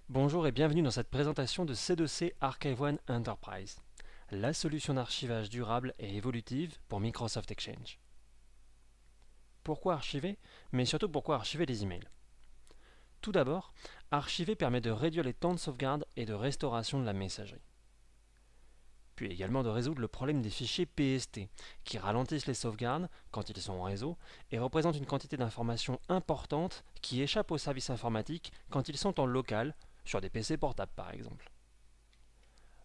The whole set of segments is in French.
Bonjour et bienvenue dans cette présentation de C2C Archive-One Enterprise, la solution d'archivage durable et évolutive pour Microsoft Exchange. Pourquoi archiver, mais surtout pourquoi archiver les emails? Tout d'abord, archiver permet de réduire les temps de sauvegarde et de restauration de la messagerie. Puis également de résoudre le problème des fichiers PST, qui ralentissent les sauvegardes quand ils sont en réseau et représentent une quantité d'informations importante qui échappe aux services informatiques quand ils sont en local, sur des PC portables par exemple.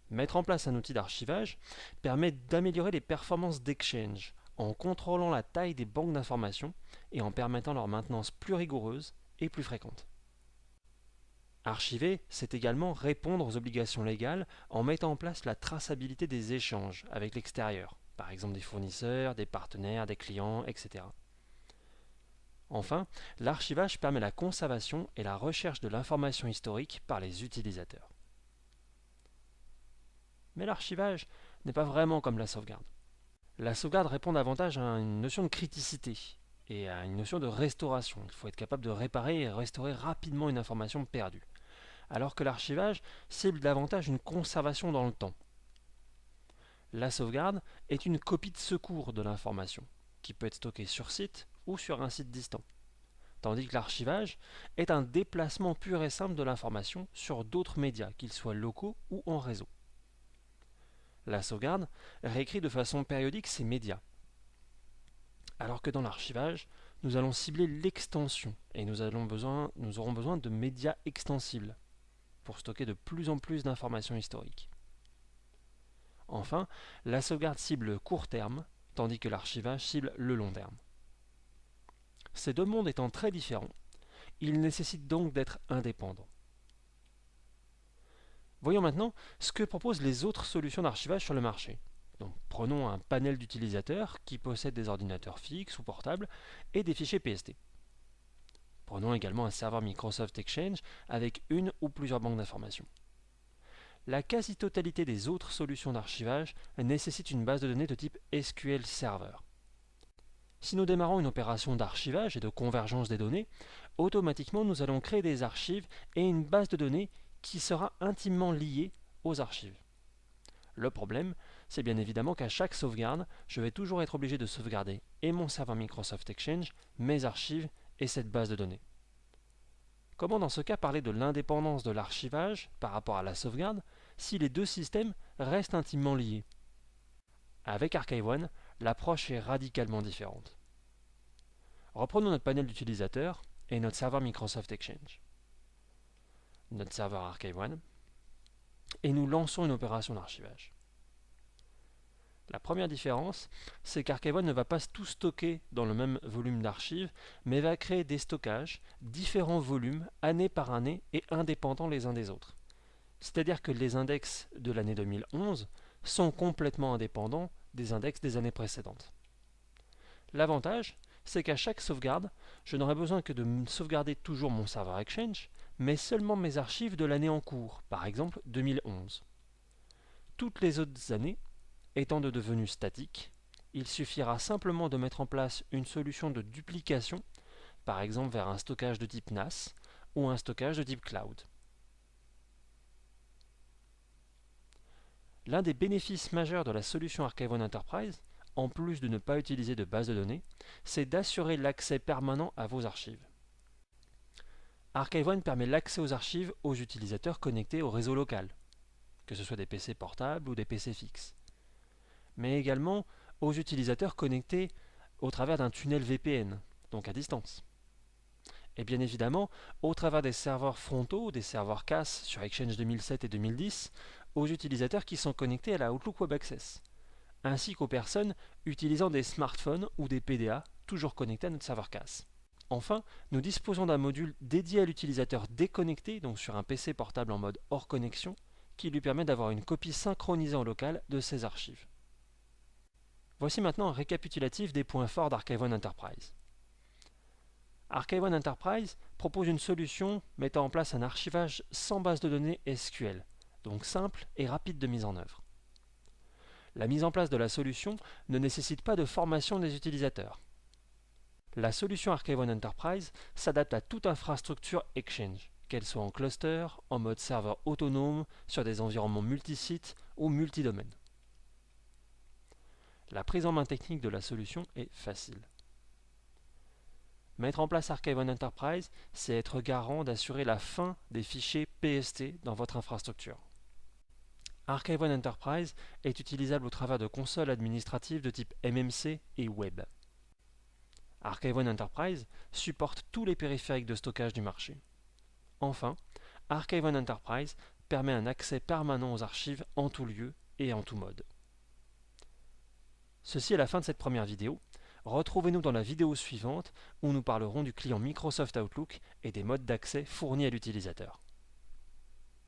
Mettre en place un outil d'archivage permet d'améliorer les performances d'Exchange en contrôlant la taille des banques d'informations et en permettant leur maintenance plus rigoureuse et plus fréquente. Archiver, c'est également répondre aux obligations légales en mettant en place la traçabilité des échanges avec l'extérieur, par exemple des fournisseurs, des partenaires, des clients, etc. Enfin, l'archivage permet la conservation et la recherche de l'information historique par les utilisateurs. Mais l'archivage n'est pas vraiment comme la sauvegarde. La sauvegarde répond davantage à une notion de criticité et à une notion de restauration. Il faut être capable de réparer et restaurer rapidement une information perdue. Alors que l'archivage cible davantage une conservation dans le temps. La sauvegarde est une copie de secours de l'information, qui peut être stockée sur site ou sur un site distant. Tandis que l'archivage est un déplacement pur et simple de l'information sur d'autres médias, qu'ils soient locaux ou en réseau. La sauvegarde réécrit de façon périodique ces médias, alors que dans l'archivage, nous allons cibler l'extension et nous aurons besoin de médias extensibles pour stocker de plus en plus d'informations historiques. Enfin, la sauvegarde cible le court terme, tandis que l'archivage cible le long terme. Ces deux mondes étant très différents, ils nécessitent donc d'être indépendants. Voyons maintenant ce que proposent les autres solutions d'archivage sur le marché. Donc, prenons un panel d'utilisateurs qui possèdent des ordinateurs fixes ou portables et des fichiers PST. Prenons également un serveur Microsoft Exchange avec une ou plusieurs banques d'informations. La quasi-totalité des autres solutions d'archivage nécessitent une base de données de type SQL Server. Si nous démarrons une opération d'archivage et de convergence des données, automatiquement nous allons créer des archives et une base de données qui sera intimement liée aux archives. Le problème, c'est bien évidemment qu'à chaque sauvegarde, je vais toujours être obligé de sauvegarder et mon serveur Microsoft Exchange, mes archives et cette base de données. Comment dans ce cas parler de l'indépendance de l'archivage par rapport à la sauvegarde si les deux systèmes restent intimement liés? Avec Archive-One, l'approche est radicalement différente. Reprenons notre panel d'utilisateurs et notre serveur Microsoft Exchange, notre serveur Archive-One, et nous lançons une opération d'archivage. La première différence, c'est qu'Archive-One ne va pas tout stocker dans le même volume d'archives, mais va créer des stockages, différents volumes, année par année, et indépendants les uns des autres. C'est-à-dire que les index de l'année 2011 sont complètement indépendants des index des années précédentes. L'avantage, c'est qu'à chaque sauvegarde, je n'aurai besoin que de sauvegarder toujours mon serveur Exchange, mais seulement mes archives de l'année en cours, par exemple 2011. Toutes les autres années, étant devenues statiques, il suffira simplement de mettre en place une solution de duplication, par exemple vers un stockage de type NAS ou un stockage de type cloud. L'un des bénéfices majeurs de la solution Archive-One Enterprise, en plus de ne pas utiliser de base de données, c'est d'assurer l'accès permanent à vos archives. Archive-One permet l'accès aux archives aux utilisateurs connectés au réseau local, que ce soit des PC portables ou des PC fixes, mais également aux utilisateurs connectés au travers d'un tunnel VPN, donc à distance. Et bien évidemment, au travers des serveurs frontaux, des serveurs CAS sur Exchange 2007 et 2010, aux utilisateurs qui sont connectés à la Outlook Web Access, ainsi qu'aux personnes utilisant des smartphones ou des PDA toujours connectés à notre serveur CAS. Enfin, nous disposons d'un module dédié à l'utilisateur déconnecté, donc sur un PC portable en mode hors connexion, qui lui permet d'avoir une copie synchronisée en local de ses archives. Voici maintenant un récapitulatif des points forts d'Archive-One Enterprise. Archive-One Enterprise propose une solution mettant en place un archivage sans base de données SQL, donc simple et rapide de mise en œuvre. La mise en place de la solution ne nécessite pas de formation des utilisateurs. La solution Archive-One Enterprise s'adapte à toute infrastructure Exchange, qu'elle soit en cluster, en mode serveur autonome, sur des environnements multisites ou multidomaines. La prise en main technique de la solution est facile. Mettre en place Archive on Enterprise, c'est être garant d'assurer la fin des fichiers PST dans votre infrastructure. Archive on Enterprise est utilisable au travers de consoles administratives de type MMC et Web. Archive on Enterprise supporte tous les périphériques de stockage du marché. Enfin, Archive on Enterprise permet un accès permanent aux archives en tout lieu et en tout mode. Ceci est la fin de cette première vidéo. Retrouvez-nous dans la vidéo suivante où nous parlerons du client Microsoft Outlook et des modes d'accès fournis à l'utilisateur.